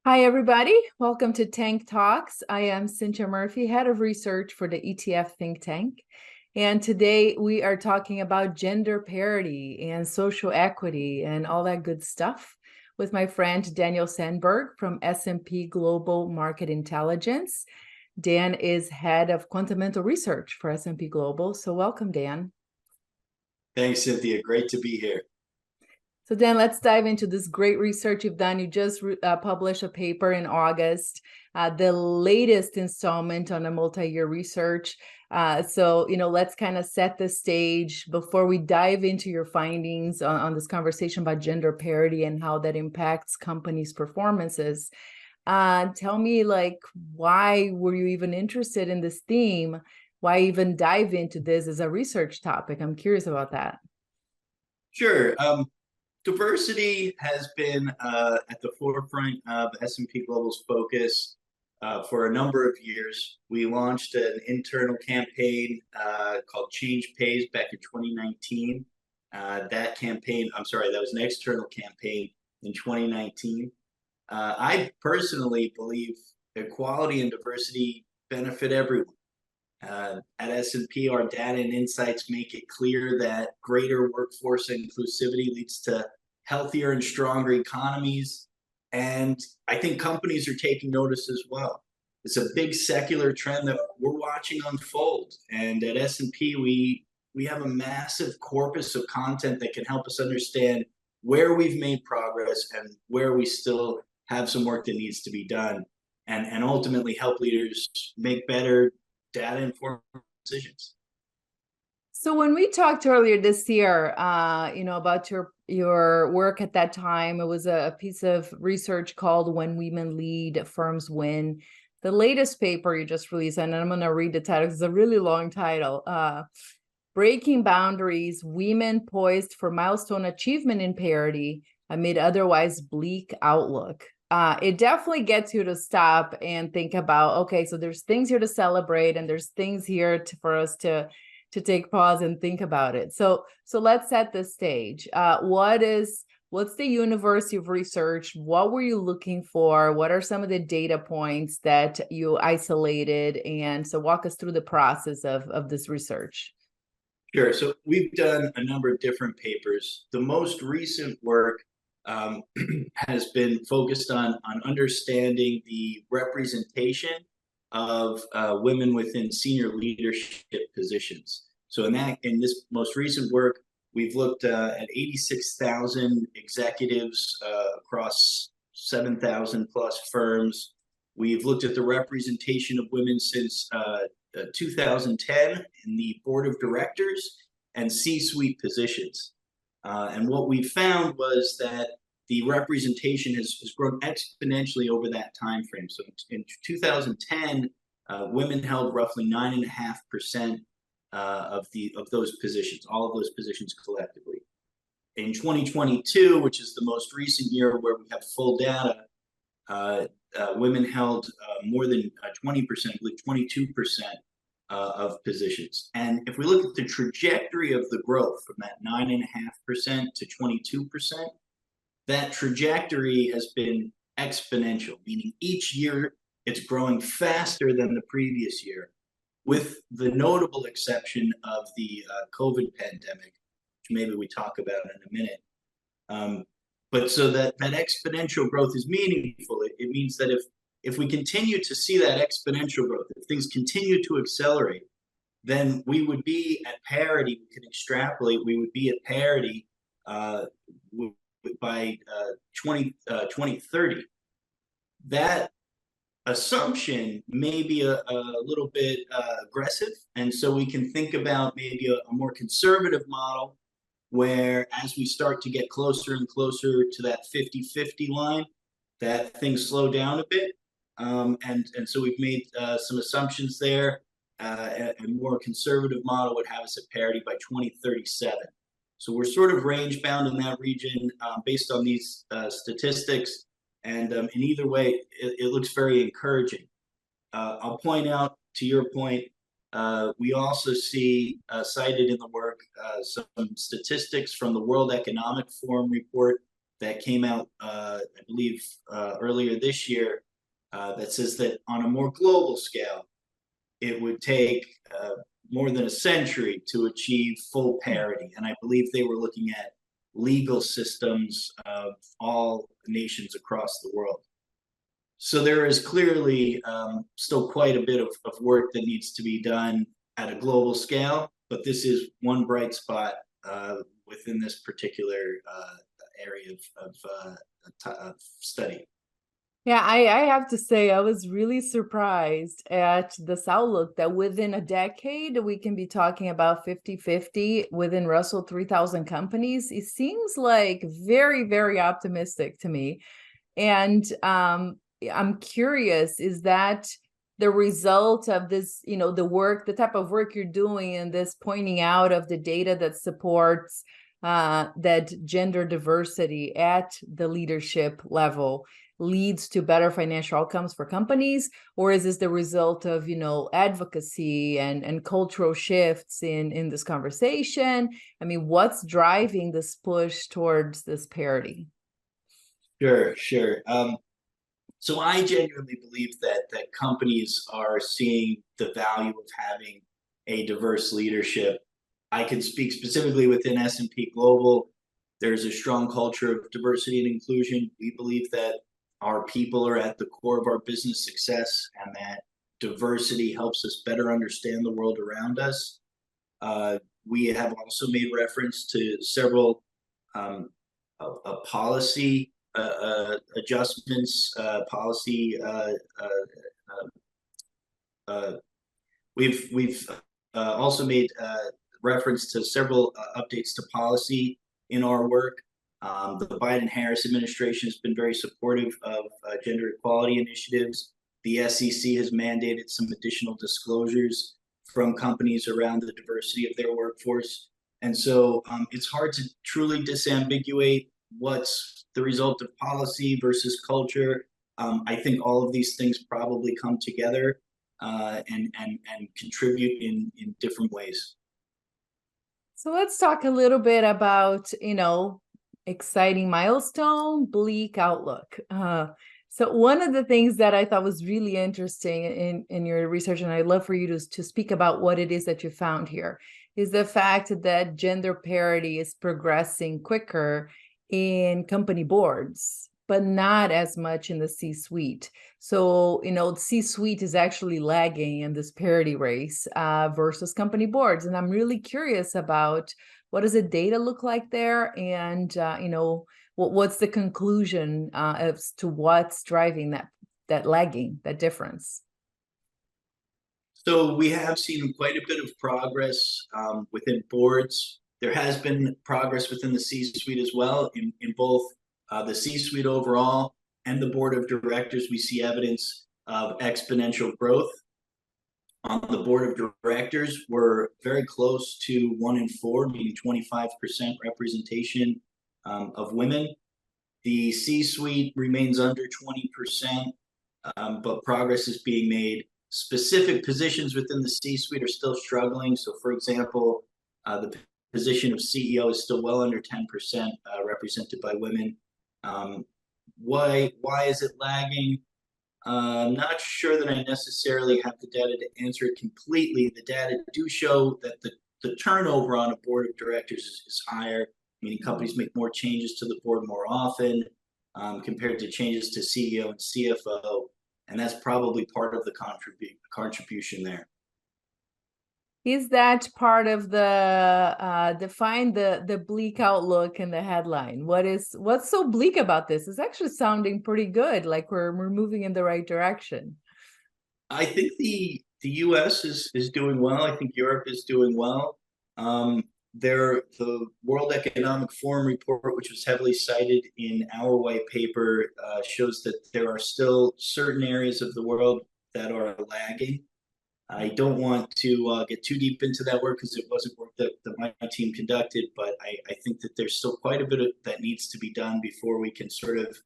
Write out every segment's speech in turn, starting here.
Hi, everybody. Welcome to Tank Talks. I am Cinthia Murphy, head of research for the ETF Think Tank. And today we are talking about gender parity and social equity and all that good stuff with my friend Daniel Sandberg from S&P Global Market Intelligence. Dan is head of quantamental research for S&P Global. So welcome, Dan. Thanks, Cynthia. Great to be here. So Dan, let's dive into this great research you've done. You just published a paper in August, the latest installment on a multi-year research. So let's kind of set the stage before we dive into your findings on this conversation about gender parity and how that impacts companies' performances. Tell me, why were you even interested in this theme? Why even dive into this as a research topic? I'm curious about that. Sure. Diversity has been at the forefront of S&P Global's focus for a number of years. We launched an internal campaign called Change Pays back in 2019. That was an external campaign in 2019. I personally believe equality and diversity benefit everyone. At S&P, our data and insights make it clear that greater workforce inclusivity leads to healthier and stronger economies. And I think companies are taking notice as well. It's a big secular trend that we're watching unfold. And at S&P, we have a massive corpus of content that can help us understand where we've made progress and where we still have some work that needs to be done, and ultimately help leaders make better data-informed decisions. So when we talked earlier this year, about your work at that time, it was a piece of research called "When Women Lead, Firms Win." The latest paper you just released, and I'm going to read the title. It's a really long title. Breaking Boundaries: Women Poised for Milestone Achievement in Parity Amid Otherwise Bleak Outlook. It definitely gets you to stop and think about, okay, so there's things here to celebrate and there's things here for us to take pause and think about it. So let's set the stage. What's the universe you've researched? What were you looking for? What are some of the data points that you isolated? And so walk us through the process of this research. Sure. So we've done a number of different papers. The most recent work has been focused on understanding the representation of women within senior leadership positions. So in this most recent work, we've looked at 86,000 executives across 7,000 plus firms. We've looked at the representation of women since 2010 in the board of directors and C-suite positions. And what we found was that the representation has grown exponentially over that time frame. So in 2010, women held roughly 9.5% of those positions, all of those positions collectively. In 2022, which is the most recent year where we have full data, women held more than 20%, I believe 22% of positions. And if we look at the trajectory of the growth from that 9.5% to 22%, that trajectory has been exponential, meaning each year it's growing faster than the previous year, with the notable exception of the COVID pandemic, which maybe we talk about in a minute. But so that exponential growth is meaningful. It means that if we continue to see that exponential growth, if things continue to accelerate, then we would be at parity. We can extrapolate. We would be at parity by 2030. That assumption may be a little bit aggressive, and so we can think about maybe a more conservative model where, as we start to get closer and closer to that 50-50 line, that things slow down a bit. And so we've made some assumptions there. A more conservative model would have us at parity by 2037. So we're sort of range bound in that region based on these statistics. And in either way, it looks very encouraging. I'll point out, to your point, we also see cited in the work some statistics from the World Economic Forum report that came out, I believe, earlier this year, that says that on a more global scale, it would take more than a century to achieve full parity. And I believe they were looking at legal systems of all nations across the world. So there is clearly still quite a bit of work that needs to be done at a global scale, but this is one bright spot within this particular area of study. Yeah, I have to say, I was really surprised at this outlook that within a decade, we can be talking about 50-50 within Russell 3000 companies. It seems like very, very optimistic to me. And I'm curious, is that the result of this, the work, the type of work you're doing, and this pointing out of the data that supports that gender diversity at the leadership level leads to better financial outcomes for companies? Or is this the result of, advocacy and cultural shifts in this conversation? I mean, what's driving this push towards this parity? Sure. So I genuinely believe that companies are seeing the value of having a diverse leadership. I can speak specifically within S&P Global. There's a strong culture of diversity and inclusion. We believe that our people are at the core of our business success, and that diversity helps us better understand the world around us. We have also made reference to several policy adjustments, policy. We've also made reference to several updates to policy in our work. The Biden-Harris administration has been very supportive of gender equality initiatives. The SEC has mandated some additional disclosures from companies around the diversity of their workforce. And so it's hard to truly disambiguate what's the result of policy versus culture. I think all of these things probably come together and contribute in different ways. So let's talk a little bit about, exciting milestone, bleak outlook. So one of the things that I thought was really interesting in your research, and I'd love for you to speak about what it is that you found here, is the fact that gender parity is progressing quicker in company boards, but not as much in the C-suite. So, C-suite is actually lagging in this parity race versus company boards. And I'm really curious about what does the data look like there? And, what's the conclusion as to what's driving that lagging, that difference? So we have seen quite a bit of progress within boards. There has been progress within the C-suite as well. In both the C-suite overall and the board of directors, we see evidence of exponential growth. On the board of directors, we're very close to 1 in 4, meaning 25% representation of women. The C-suite remains under 20%, but progress is being made. Specific positions within the C-suite are still struggling. So, for example, the position of CEO is still well under 10% represented by women. Why is it lagging? I'm not sure that I necessarily have the data to answer it completely. The data do show that the turnover on a board of directors is higher, meaning companies make more changes to the board more often compared to changes to CEO and CFO. And that's probably part of the contribution there. Is that part of the define the bleak outlook in the headline? What's so bleak about this? It's actually sounding pretty good, like we're moving in the right direction. I think the US is doing well. I think Europe is doing well. The World Economic Forum report, which was heavily cited in our white paper, shows that there are still certain areas of the world that are lagging. I don't want to get too deep into that work because it wasn't work that my team conducted, but I think that there's still quite a bit that needs to be done before we can sort of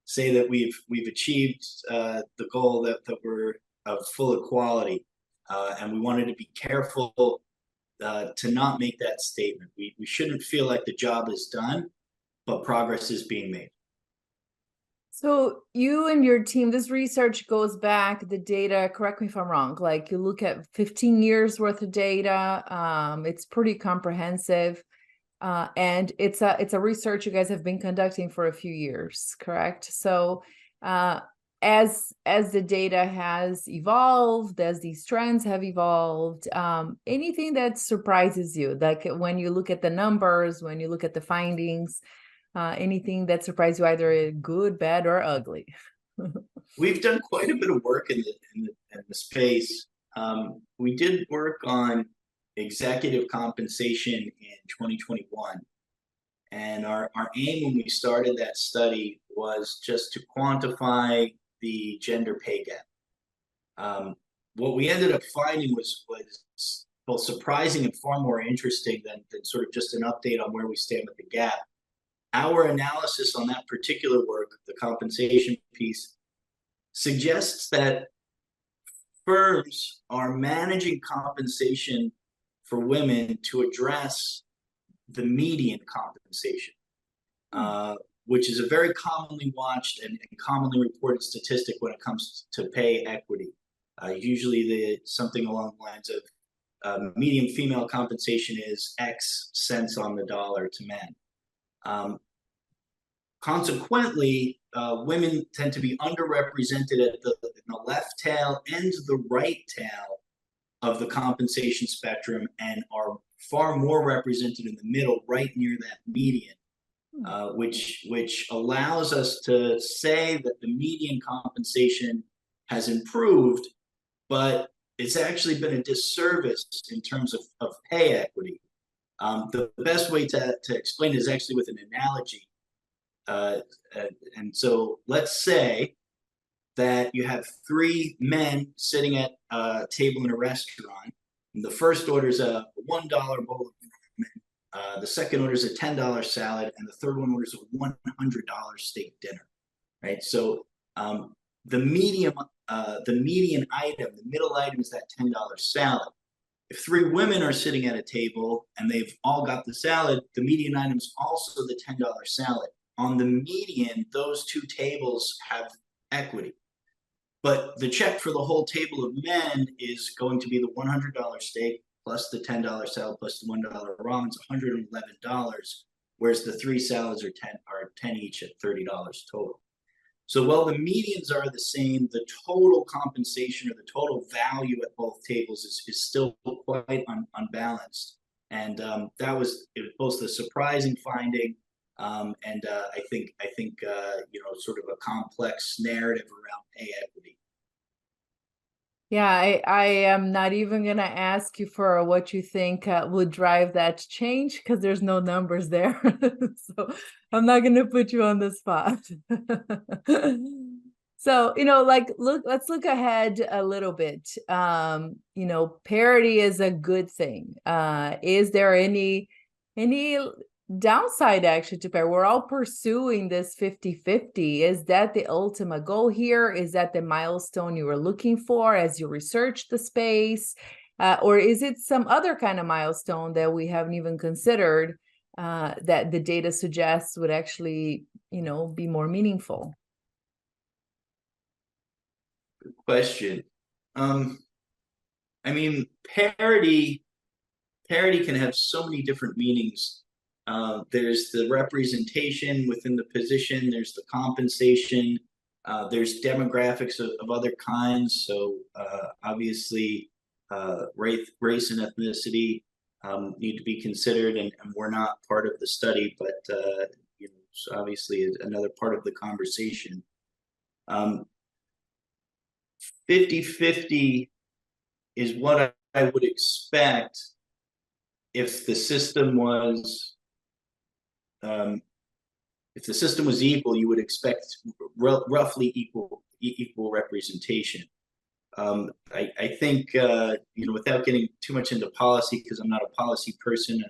say that we've achieved the goal that we're of full equality. And we wanted to be careful to not make that statement. We shouldn't feel like the job is done, but progress is being made. So you and your team, this research goes back, the data, correct me if I'm wrong, like you look at 15 years worth of data. It's pretty comprehensive. And it's a research you guys have been conducting for a few years, correct? So as the data has evolved, as these trends have evolved, anything that surprises you, like when you look at the numbers, when you look at the findings, anything that surprised you, either good, bad, or ugly? We've done quite a bit of work in the space. We did work on executive compensation in 2021. And our aim when we started that study was just to quantify the gender pay gap. What we ended up finding was both surprising and far more interesting than sort of just an update on where we stand with the gap. Our analysis on that particular work, the compensation piece, suggests that firms are managing compensation for women to address the median compensation, which is a very commonly watched and commonly reported statistic when it comes to pay equity. Usually something along the lines of median female compensation is X cents on the dollar to men. Consequently, women tend to be underrepresented in the left tail and the right tail of the compensation spectrum, and are far more represented in the middle, right near that median, which allows us to say that the median compensation has improved, but it's actually been a disservice in terms of pay equity. The best way to explain it is actually with an analogy. And so let's say that you have three men sitting at a table in a restaurant. And the first order is a $1 bowl of ramen. The second order is a $10 salad, and the third one orders a $100 steak dinner. Right. So the median item, the middle item, is that $10 salad. If three women are sitting at a table and they've all got the salad, the median item is also the $10 salad. On the median, those two tables have equity. But the check for the whole table of men is going to be the $100 steak plus the $10 salad plus the $1 ramen. It's $111, whereas the three salads are 10 each at $30 total. So while the medians are the same, the total compensation or the total value at both tables is still quite unbalanced. And that was both a surprising finding and I think sort of a complex narrative around pay equity. Yeah, I am not even gonna ask you for what you think would drive that change, because there's no numbers there. So I'm not gonna put you on the spot. So, let's look ahead a little bit. Parity is a good thing. Is there any downside actually to parity? We're all pursuing this 50-50. Is that the ultimate goal here? Is that the milestone you were looking for as you research the space? Or is it some other kind of milestone that we haven't even considered that the data suggests would actually, be more meaningful? Good question. I mean, parity can have so many different meanings. There's the representation within the position, there's the compensation, there's demographics of other kinds. So obviously race and ethnicity need to be considered, and we're not part of the study, but so obviously another part of the conversation. 50-50 is what I would expect if the system was equal. You would expect roughly equal representation. I think without getting too much into policy, because I'm not a policy person,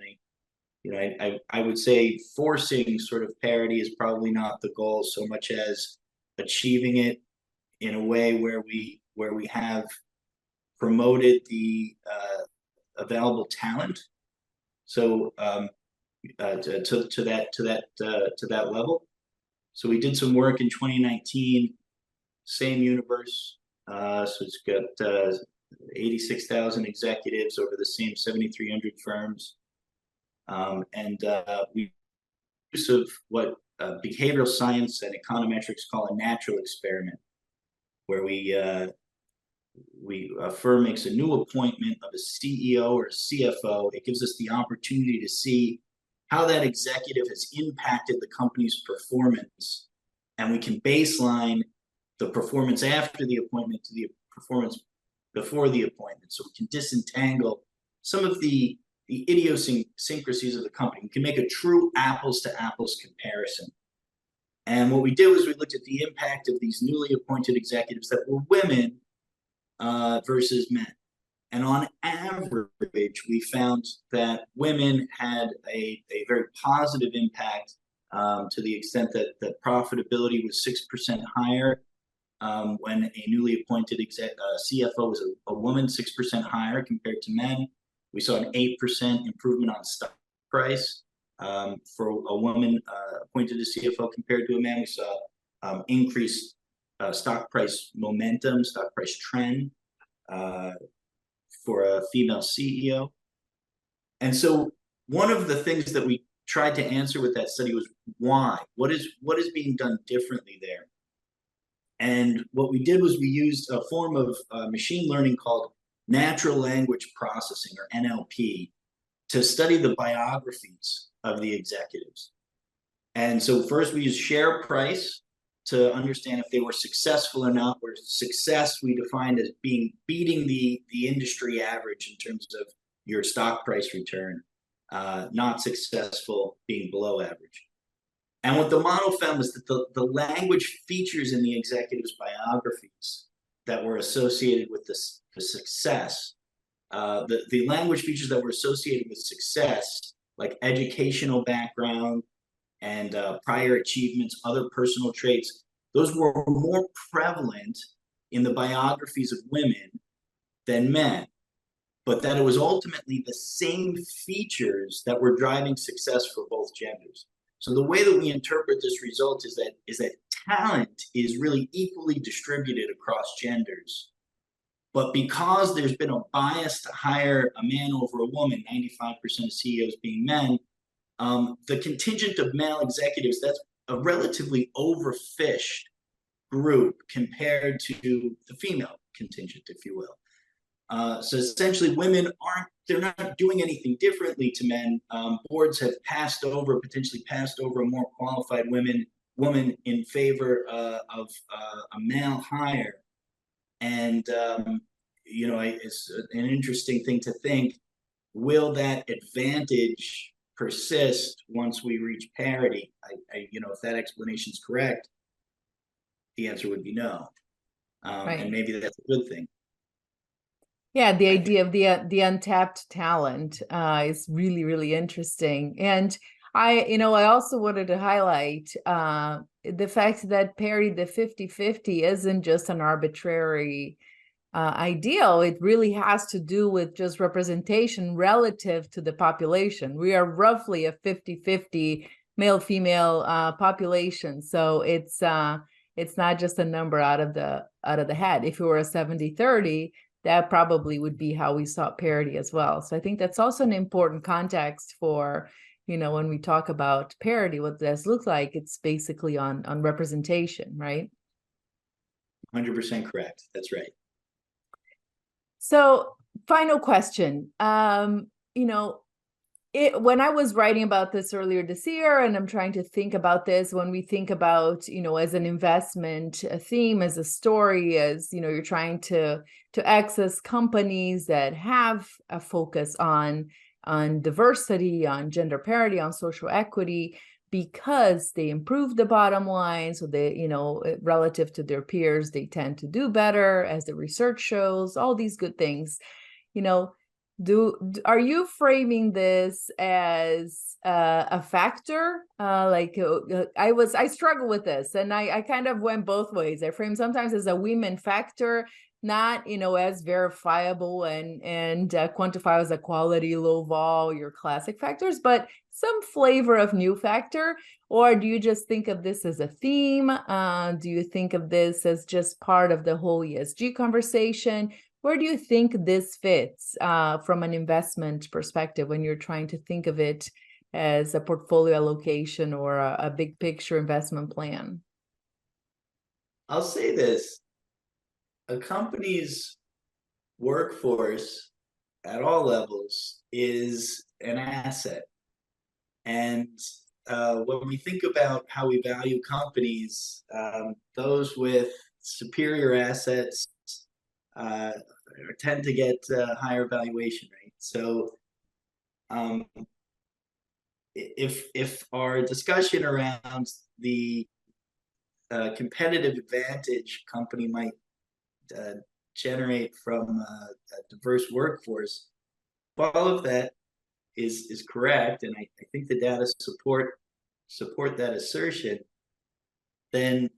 and I would say forcing sort of parity is probably not the goal so much as achieving it in a way where we have promoted the available talent. So to that level. So we did some work in 2019, same universe. So it's got 86,000 executives over the same 7,300 firms. And we use of what behavioral science and econometrics call a natural experiment, where a firm makes a new appointment of a CEO or a CFO. It gives us the opportunity to see how that executive has impacted the company's performance. And we can baseline the performance after the appointment to the performance before the appointment. So we can disentangle some of the idiosyncrasies of the company. We can make a true apples to apples comparison. And what we did was we looked at the impact of these newly appointed executives that were women versus men. And on average, we found that women had a very positive impact to the extent that the profitability was 6% higher when a newly appointed CFO was a woman, 6% higher compared to men. We saw an 8% improvement on stock price for a woman appointed as CFO compared to a man. We saw increased stock price momentum, stock price trend for a female CEO. And so one of the things that we tried to answer with that study was why? What is being done differently there? And what we did was we used a form of machine learning called natural language processing, or NLP, to study the biographies of the executives. And so first we used share price to understand if they were successful or not, where success we defined as beating the industry average in terms of your stock price return, not successful being below average. And what the model found was that the language features in the executives' biographies that were associated with the success, the language features that were associated with success, like educational background and prior achievements, other personal traits, those were more prevalent in the biographies of women than men, but that it was ultimately the same features that were driving success for both genders. So the way that we interpret this result is that talent is really equally distributed across genders. But because there's been a bias to hire a man over a woman, 95% of CEOs being men, the contingent of male executives, that's a relatively overfished group compared to the female contingent, if you will. So essentially women they're not doing anything differently to men. Boards have potentially passed over a more qualified woman in favor of a male hire. And, it's an interesting thing to think, will that advantage persist once we reach parity? If that explanation is correct, the answer would be no. Right. And maybe that's a good thing. Yeah, the idea of the untapped talent is really, really interesting. And I also wanted to highlight the fact that parity, the 50-50, isn't just an arbitrary ideal. It really has to do with just representation relative to the population. We are roughly a 50-50 male-female population. So it's not just a number out of the head. If it were a 70-30, that probably would be how we saw parity as well. So I think that's also an important context for, when we talk about parity, what this looks like, it's basically on representation, right? 100% correct. That's right. So final question, when I was writing about this earlier this year, and I'm trying to think about this, when we think about, as an investment, a theme, as a story, as, you're trying to access companies that have a focus on diversity, on gender parity, on social equity, because they improve the bottom line. So they, relative to their peers, they tend to do better, as the research shows, all these good things, are you framing this as a factor? I struggle with this, and I kind of went both ways. I frame sometimes as a women factor, not, as verifiable and quantified as a quality, low vol, your classic factors, but some flavor of new factor? Or do you just think of this as a theme? Do you think of this as just part of the whole ESG conversation? Where do you think this fits from an investment perspective when you're trying to think of it as a portfolio allocation or a big picture investment plan? I'll say this, a company's workforce at all levels is an asset. And when we think about how we value companies, those with superior assets tend to get higher valuation rate. So um, if our discussion around the competitive advantage company might generate from a diverse workforce, all of that is correct, and I think the data support that assertion, then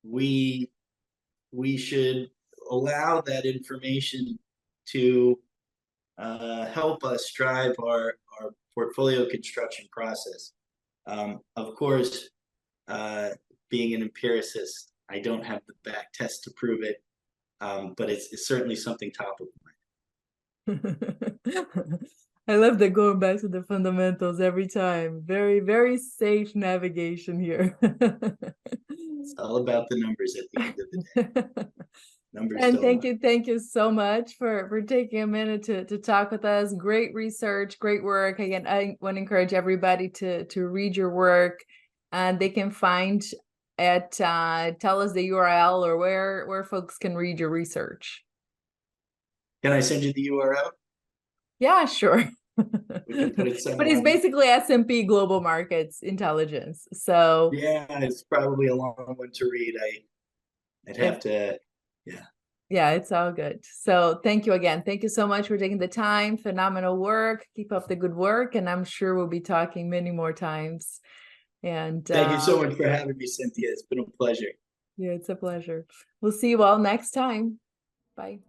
we should allow that information to help us drive our portfolio construction process. Of course, being an empiricist, I don't have the back test to prove it, but it's certainly something top of mind. I love that, going back to the fundamentals every time. Very, very safe navigation here. It's all about the numbers at the end of the day. Numbers And don't lie. thank you so much for taking a minute to talk with us. Great research, great work. Again, I want to encourage everybody to read your work, and they can find at tell us the URL or where folks can read your research. Can I send you the URL? Yeah, sure. We can put it But somewhere it's on the. basically S&P Global Markets Intelligence. So Yeah, it's probably a long one to read. I'd have to. Yeah. yeah, it's all good. So thank you again. Thank you so much for taking the time. Phenomenal work. Keep up the good work. And I'm sure we'll be talking many more times. And Thank you so much for having me, Cinthia. It's been a pleasure. yeah, it's a pleasure. We'll see you all next time. Bye.